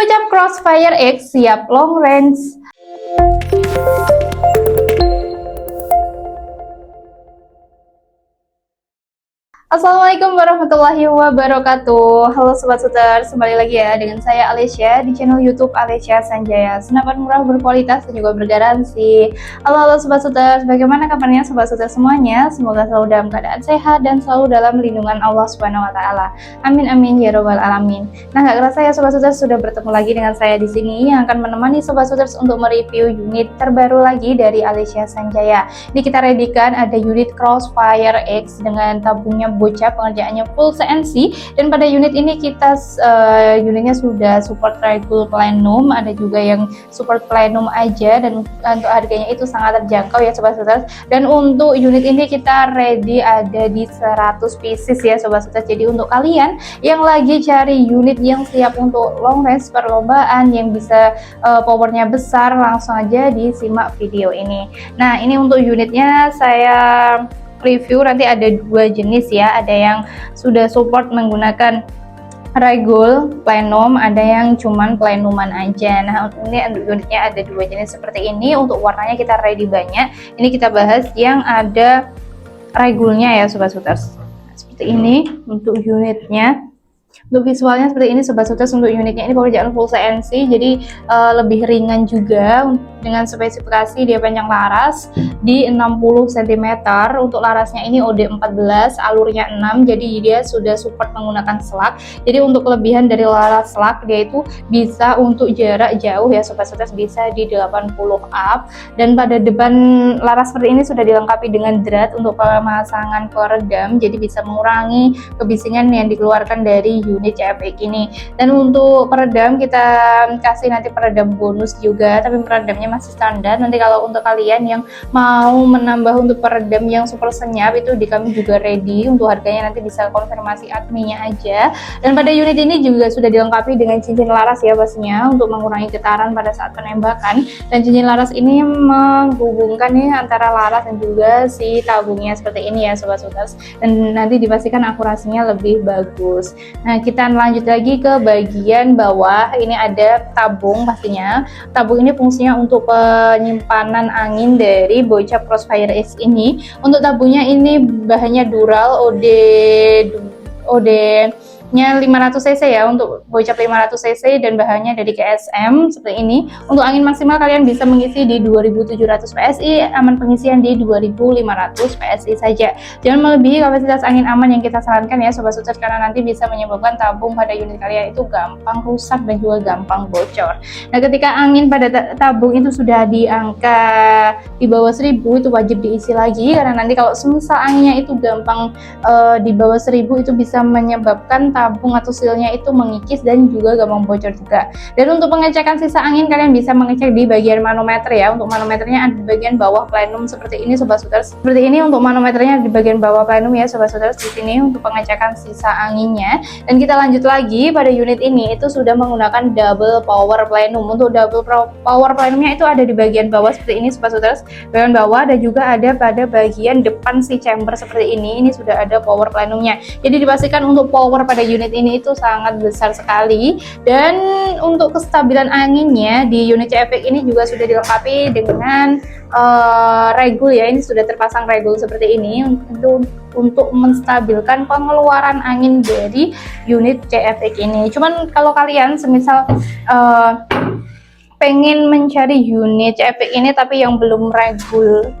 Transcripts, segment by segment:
Bocap Crossfire X siap long range. Assalamualaikum warahmatullahi wabarakatuh. Halo Sobat Shooter, kembali lagi ya dengan saya Alesya di channel YouTube Alesya Sanjaya. Senapan murah berkualitas dan juga bergaransi. Halo Sobat Shooter, bagaimana kabarnya Sobat Shooter semuanya? Semoga selalu dalam keadaan sehat dan selalu dalam lindungan Allah Subhanahu wa taala. Amin amin ya robbal alamin. Nah, gak kerasa ya Sobat Shooter sudah bertemu lagi dengan saya di sini yang akan menemani Sobat Shooter untuk mereview unit terbaru lagi dari Alesya Sanjaya. Ini kita readykan ada unit Crossfire X dengan tabungnya bocap, pengerjaannya full CNC, dan pada unit ini kita unitnya sudah support Regular Plenum, ada juga yang support Plenum aja, dan untuk harganya itu sangat terjangkau ya Sobat Shooter. Dan untuk unit ini kita ready ada di 100 pieces ya Sobat Shooter. Jadi untuk kalian yang lagi cari unit yang siap untuk long range perlombaan yang bisa powernya besar, langsung aja disimak video ini. Nah, ini untuk unitnya saya review nanti ada dua jenis ya, ada yang sudah support menggunakan Regular Plenum, ada yang cuman plenuman aja. Nah, ini unitnya ada dua jenis seperti ini. Untuk warnanya kita ready banyak. Ini kita bahas yang ada regulnya ya Sobat Shooter. Seperti ini untuk unitnya. Untuk visualnya seperti ini Sobat Shooter. Untuk unitnya ini pekerjaan full CNC, jadi lebih ringan juga. Dengan spesifikasi dia panjang laras di 60 cm. Untuk larasnya ini OD14, alurnya 6, jadi dia sudah support menggunakan selak. Jadi untuk kelebihan dari laras selak, dia itu bisa untuk jarak jauh ya Sobat Shooter, bisa di 80 up. Dan pada depan laras seperti ini sudah dilengkapi dengan drat untuk pemasangan peredam, jadi bisa mengurangi kebisingan yang dikeluarkan dari unit CFX ini. Dan untuk peredam kita kasih nanti peredam bonus juga, tapi peredamnya masih standar. Nanti kalau untuk kalian yang mau menambah untuk peredam yang super senyap, itu di kami juga ready. Untuk harganya nanti bisa konfirmasi adminnya aja. Dan pada unit ini juga sudah dilengkapi dengan cincin laras ya pastinya, untuk mengurangi getaran pada saat penembakan. Dan cincin laras ini menghubungkan nih antara laras dan juga si tabungnya seperti ini ya Sobat Shooter. Dan nanti dipastikan akurasinya lebih bagus. Nah, kita lanjut lagi ke bagian bawah. Ini ada tabung pastinya. Tabung ini fungsinya untuk penyimpanan angin dari bocap Crossfire X ini. Untuk tabungnya ini bahannya Dural OD nya 500 cc ya, untuk bocap 500 cc, dan bahannya dari KSM seperti ini. Untuk angin maksimal kalian bisa mengisi di 2700 PSI, aman pengisian di 2500 PSI saja. Jangan melebihi kapasitas angin aman yang kita sarankan ya Sobat Shooter, karena nanti bisa menyebabkan tabung pada unit kalian itu gampang rusak dan juga gampang bocor. Nah, ketika angin pada tabung itu sudah di angka di bawah 1000, itu wajib diisi lagi, karena nanti kalau semisal anginnya itu gampang di bawah 1000, itu bisa menyebabkan tabung atau sealnya itu mengikis dan juga gampang bocor juga. Dan untuk pengecekan sisa angin, kalian bisa mengecek di bagian manometer ya. Untuk manometernya ada di bagian bawah plenum seperti ini Sobat Shooter. Seperti ini untuk manometernya di bagian bawah plenum ya Sobat Shooter, di sini untuk pengecekan sisa anginnya. Dan kita lanjut lagi pada unit ini, itu sudah menggunakan double power plenum. Untuk double power plenumnya itu ada di bagian bawah seperti ini Sobat Shooter, bagian bawah, dan juga ada pada bagian depan si chamber seperti ini. Ini sudah ada power plenumnya. Jadi dipastikan untuk power pada unit ini itu sangat besar sekali. Dan untuk kestabilan anginnya di unit CFX ini juga sudah dilengkapi dengan regul ya. Ini sudah terpasang regul seperti ini untuk menstabilkan pengeluaran angin dari unit CFX ini. Cuman kalau kalian semisal pengen mencari unit CFX ini tapi yang belum regul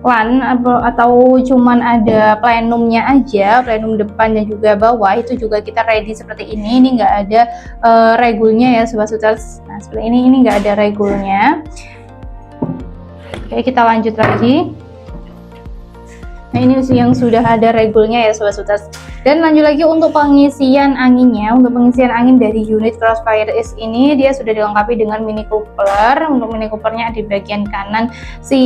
atau cuman ada plenumnya aja, plenum depan dan juga bawah, itu juga kita ready seperti ini. Ini nggak ada regulnya ya Sobat Shooter. Nah, seperti ini nggak ada regulnya. Oke, kita lanjut lagi. Nah, ini yang sudah ada regulnya ya Sobat Shooter. Dan lanjut lagi untuk pengisian anginnya. Untuk pengisian angin dari unit Crossfire X ini, dia sudah dilengkapi dengan mini coupler. Untuk mini couplernya di bagian kanan si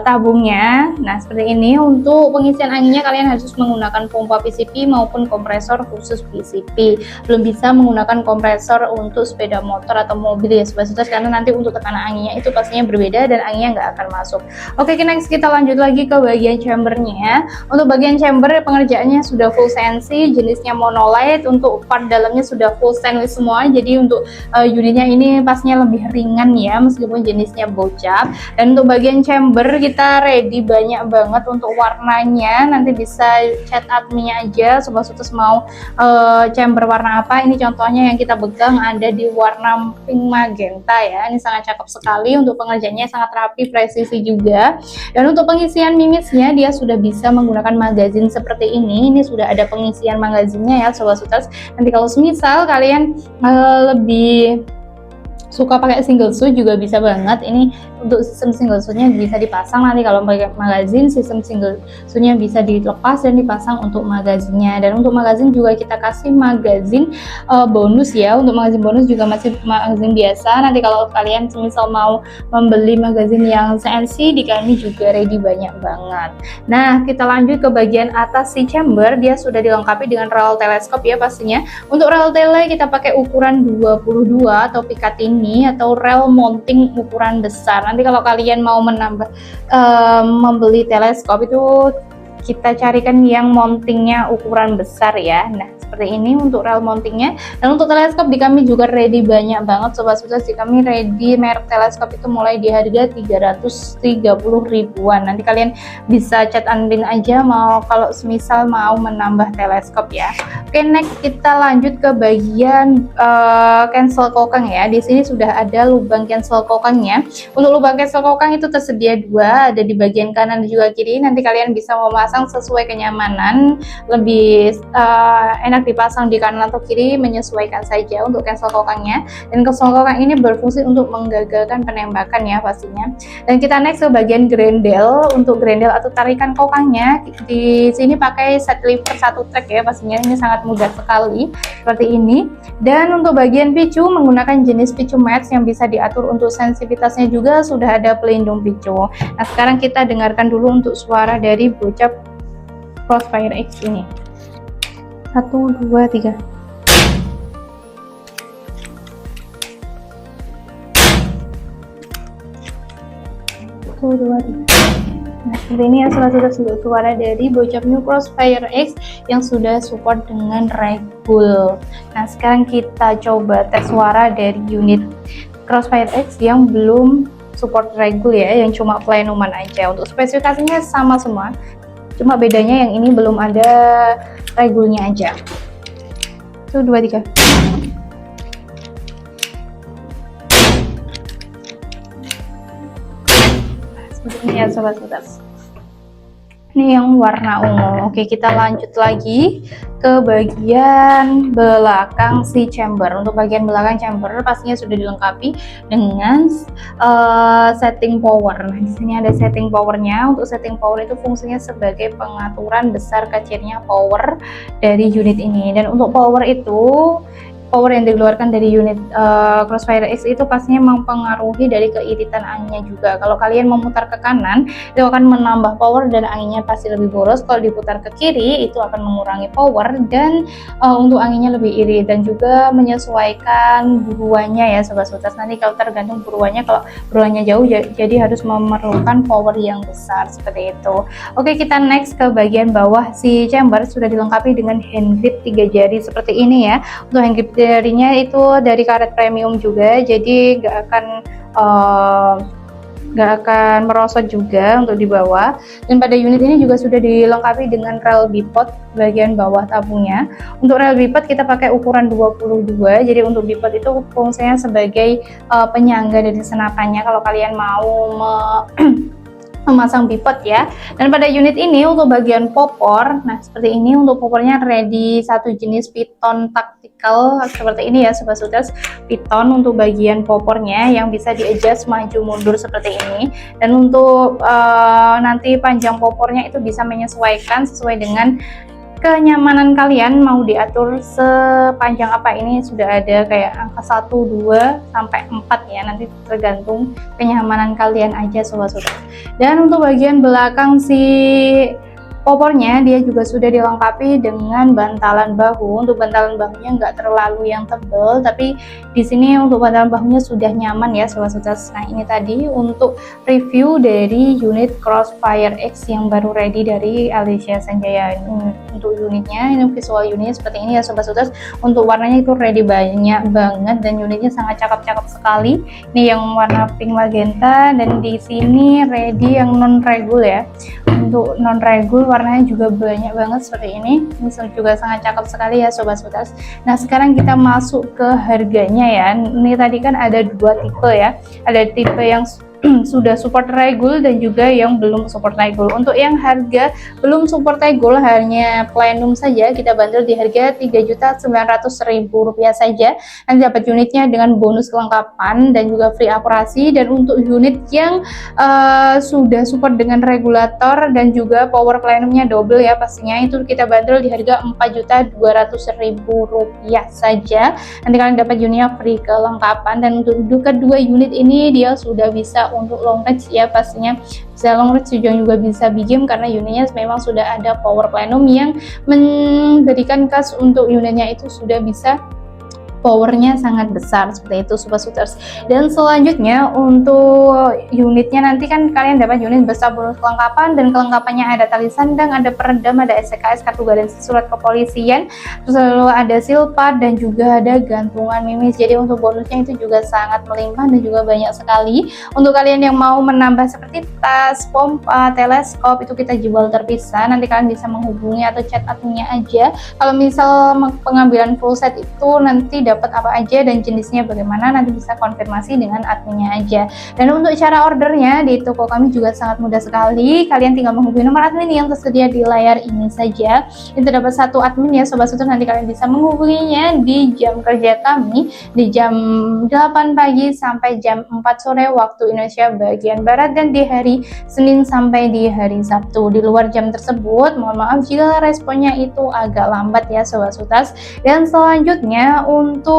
tabungnya. Nah, seperti ini. Untuk pengisian anginnya kalian harus menggunakan pompa PCP maupun kompresor khusus PCP. Belum bisa menggunakan kompresor untuk sepeda motor atau mobil ya Sobat Shooter, karena nanti untuk tekanan anginnya itu pastinya berbeda dan anginnya nggak akan masuk. Oke, next kita lanjut lagi ke bagian chambernya. Untuk bagian chamber pengerjaan pembukanya sudah full CNC, jenisnya monolight. Untuk part dalamnya sudah full stainless semua, jadi untuk unitnya ini pasnya lebih ringan ya, meskipun jenisnya bocap. Dan untuk bagian chamber kita ready banyak banget untuk warnanya, nanti bisa chat adminnya aja Sobat Sutes mau chamber warna apa. Ini contohnya yang kita pegang ada di warna pink magenta ya, ini sangat cakep sekali. Untuk pengerjaannya sangat rapi, presisi juga. Dan untuk pengisian mimisnya dia sudah bisa menggunakan magazin seperti ini. Ini sudah ada pengisian magazinnya ya Sobat Sutes. Nanti kalau semisal kalian lebih suka pakai single shoe juga bisa banget. Ini untuk sistem single shoe-nya bisa dipasang, nanti kalau pakai magazin sistem single shoe-nya bisa dilepas dan dipasang untuk magazinnya. Dan untuk magazin juga kita kasih magazin bonus ya. Untuk magazin bonus juga masih magazin biasa. Nanti kalau kalian misal mau membeli magazin yang CNC di kami juga ready banyak banget. Nah, kita lanjut ke bagian atas si chamber. Dia sudah dilengkapi dengan rel teleskop ya pastinya. Untuk rel tele kita pakai ukuran 22 atau Picatinny atau rel mounting ukuran besar. Nanti kalau kalian mau menambah membeli teleskop itu kita carikan yang mountingnya ukuran besar ya. Nah, seperti ini untuk rel mountingnya. Dan untuk teleskop di kami juga ready banyak banget Sobat Sutes. Di kami ready merek teleskop itu mulai di harga 330 ribuan. Nanti kalian bisa chat admin aja mau kalau semisal mau menambah teleskop ya. Oke, next kita lanjut ke bagian cancel kokang ya. Di sini sudah ada lubang cancel kokangnya. Untuk lubang cancel kokang itu tersedia dua, ada di bagian kanan dan juga kiri. Nanti kalian bisa memasang sesuai kenyamanan, lebih enak dipasang di kanan atau kiri, menyesuaikan saja untuk cancel kokangnya. Dan cancel kokang ini berfungsi untuk menggagalkan penembakan ya pastinya. Dan kita next ke bagian grendel. Untuk grendel atau tarikan kokangnya di sini pakai set lever 1 track ya pastinya. Ini sangat mudah sekali seperti ini. Dan untuk bagian picu menggunakan jenis picu match yang bisa diatur untuk sensitivitasnya juga sudah ada pelindung picu. Nah, sekarang kita dengarkan dulu untuk suara dari bocap Crossfire X ini. 1, 2, 3. 1, 2, 3. Nah, seperti ini ya sudah suara dari bocap New Crossfire X yang sudah support dengan Regular. Nah, sekarang kita coba tes suara dari unit Crossfire X yang belum support Regular ya, yang cuma plenuman aja. Untuk spesifikasinya sama semua, cuma bedanya yang ini belum ada regulnya aja. 1, 2, 3. Seperti ini ya Sobat Sutes. Ini yang warna ungu. Oke, kita lanjut lagi ke bagian belakang si chamber. Untuk bagian belakang chamber pastinya sudah dilengkapi dengan setting power. Nah, di sini ada setting powernya. Untuk setting power itu fungsinya sebagai pengaturan besar kecilnya power dari unit ini. Dan untuk power itu power yang dikeluarkan dari unit Crossfire X itu pastinya mempengaruhi dari keiritan anginnya juga. Kalau kalian memutar ke kanan itu akan menambah power dan anginnya pasti lebih boros. Kalau diputar ke kiri itu akan mengurangi power dan untuk anginnya lebih irit. Dan juga menyesuaikan buruannya ya Sobat Sutes. Nanti kalau tergantung buruannya, kalau buruannya jauh jadi harus memerlukan power yang besar seperti itu. Oke, kita next ke bagian bawah si chamber. Sudah dilengkapi dengan hand grip 3 jari seperti ini ya. Untuk hand grip jarinya itu dari karet premium juga, jadi nggak akan merosot juga untuk di bawah. Dan pada unit ini juga sudah dilengkapi dengan rel bipod bagian bawah tabungnya. Untuk rel bipod kita pakai ukuran 22, jadi untuk bipod itu fungsinya sebagai penyangga dari senapannya kalau kalian mau memasang bipod ya. Dan pada unit ini untuk bagian popor, nah seperti ini untuk popornya ready satu jenis piton taktikal seperti ini ya Sobat Sutes. Piton untuk bagian popornya yang bisa di-adjust maju mundur seperti ini. Dan untuk nanti panjang popornya itu bisa menyesuaikan sesuai dengan kenyamanan kalian, mau diatur sepanjang apa. Ini sudah ada kayak angka 1, 2 sampai 4 ya, nanti tergantung kenyamanan kalian aja Sobat Sutes. Dan untuk bagian belakang si popornya dia juga sudah dilengkapi dengan bantalan bahu. Untuk bantalan bahunya nggak terlalu yang tebal, tapi di sini untuk bantalan bahunya sudah nyaman ya Sobat Suters. Nah ini tadi untuk review dari unit Crossfire X yang baru ready dari Alicia Sanjaya. Untuk unitnya, ini visual unitnya seperti ini ya Sobat Suters. Untuk warnanya itu ready banyak banget dan unitnya sangat cakep-cakep sekali. Ini yang warna pink magenta, dan di sini ready yang non regul ya. Untuk non regul warnanya juga banyak banget seperti ini juga sangat cakep sekali ya Sobat Suters. Nah sekarang kita masuk ke harganya ya. Ini tadi kan ada dua tipe ya, ada tipe yang sudah support regul dan juga yang belum support regul. Untuk yang harga belum support regul hanya platinum saja kita bandel di harga Rp3.900.000 saja. Nanti dapat unitnya dengan bonus kelengkapan dan juga free akurasi. Dan untuk unit yang sudah support dengan regulator dan juga power platinumnya double ya pastinya, itu kita bandel di harga Rp4.200.000 saja. Nanti kalian dapat unitnya free kelengkapan. Dan untuk kedua unit ini dia sudah bisa untuk long range ya, pastinya bisa long range juga bisa big game karena unitnya memang sudah ada power platinum yang memberikan khas untuk unitnya itu sudah bisa powernya sangat besar seperti itu Sobat Suters. Dan selanjutnya untuk unitnya nanti kan kalian dapat unit besar bonus kelengkapan, dan kelengkapannya ada tali sandang, ada peredam, ada SKS, kartu garansi, surat kepolisian, terus lalu ada silpad dan juga ada gantungan mimis. Jadi untuk bonusnya itu juga sangat melimpah dan juga banyak sekali. Untuk kalian yang mau menambah seperti tas, pompa, teleskop itu kita jual terpisah. Nanti kalian bisa menghubungi atau chat adminnya aja. Kalau misal pengambilan full set itu nanti dapat apa aja dan jenisnya bagaimana, nanti bisa konfirmasi dengan adminnya aja. Dan untuk cara ordernya di toko kami juga sangat mudah sekali. Kalian tinggal menghubungi nomor admin yang tersedia di layar ini saja. Itu dapat satu admin ya Sobat Suters. Nanti kalian bisa menghubunginya di jam kerja kami di jam 8 pagi sampai jam 4 sore waktu Indonesia bagian Barat, dan di hari Senin sampai di hari Sabtu. Di luar jam tersebut mohon maaf jika responnya itu agak lambat ya Sobat Suters. Dan selanjutnya untuk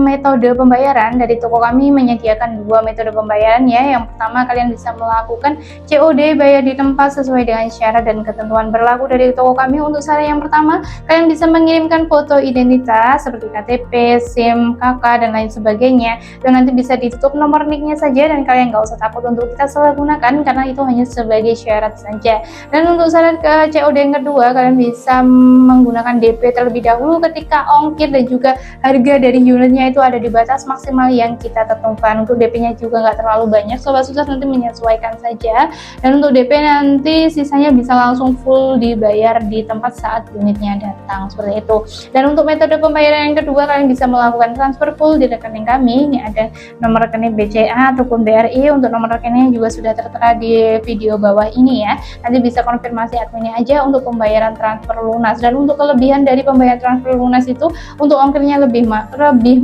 metode pembayaran dari toko kami menyediakan dua metode pembayaran ya. Yang pertama kalian bisa melakukan COD bayar di tempat sesuai dengan syarat dan ketentuan berlaku dari toko kami. Untuk cara yang pertama kalian bisa mengirimkan foto identitas seperti KTP, SIM, KK dan lain sebagainya, dan nanti bisa ditutup nomor nicknya saja dan kalian nggak usah takut untuk kita salah gunakan karena itu hanya sebagai syarat saja. Dan untuk syarat ke COD yang kedua kalian bisa menggunakan DP terlebih dahulu ketika ongkir dan juga harga dari unitnya itu ada di batas maksimal yang kita tentukan. Untuk DP-nya juga nggak terlalu banyak Sobat Suters, nanti menyesuaikan saja. Dan untuk DP nanti sisanya bisa langsung full dibayar di tempat saat unitnya datang seperti itu. Dan untuk metode pembayaran yang kedua kalian bisa melakukan transfer full di rekening kami. Ini ada nomor rekening BCA ataupun BRI. Untuk nomor rekeningnya juga sudah tertera di video bawah ini ya. Nanti bisa konfirmasi adminnya aja untuk pembayaran transfer lunas. Dan untuk kelebihan dari pembayaran transfer lunas itu untuk ongkirnya lebih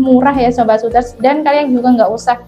murah ya Sobat Suters, dan kalian juga nggak usah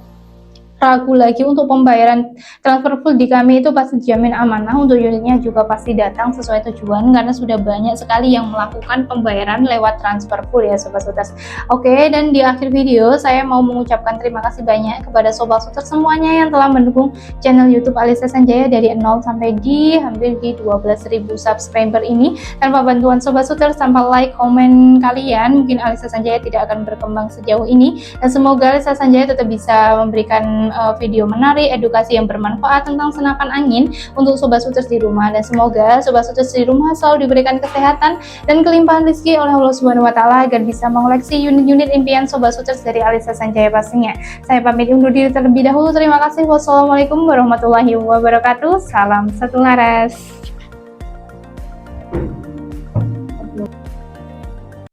ragu lagi untuk pembayaran transfer full di kami itu pasti jamin amanah. Untuk unitnya juga pasti datang sesuai tujuan karena sudah banyak sekali yang melakukan pembayaran lewat transfer full ya Sobat Suters. Oke, dan di akhir video saya mau mengucapkan terima kasih banyak kepada Sobat Suters semuanya yang telah mendukung channel YouTube Alicia Sanjaya dari 0 sampai di hampir di 12.000 subscriber ini. Tanpa bantuan Sobat Suters, tanpa like, komen kalian, mungkin Alicia Sanjaya tidak akan berkembang sejauh ini. Dan semoga Alicia Sanjaya tetap bisa memberikan video menarik, edukasi yang bermanfaat tentang senapan angin untuk Sobat Suters di rumah. Dan semoga Sobat Suters di rumah selalu diberikan kesehatan dan kelimpahan rezeki oleh Allah Subhanahu wa Ta'ala agar bisa mengoleksi unit-unit impian Sobat Suters dari Alicia Sanjaya pastinya. Saya pamit undur diri terlebih dahulu. Terima kasih. Wassalamualaikum warahmatullahi wabarakatuh. Salam satu laras.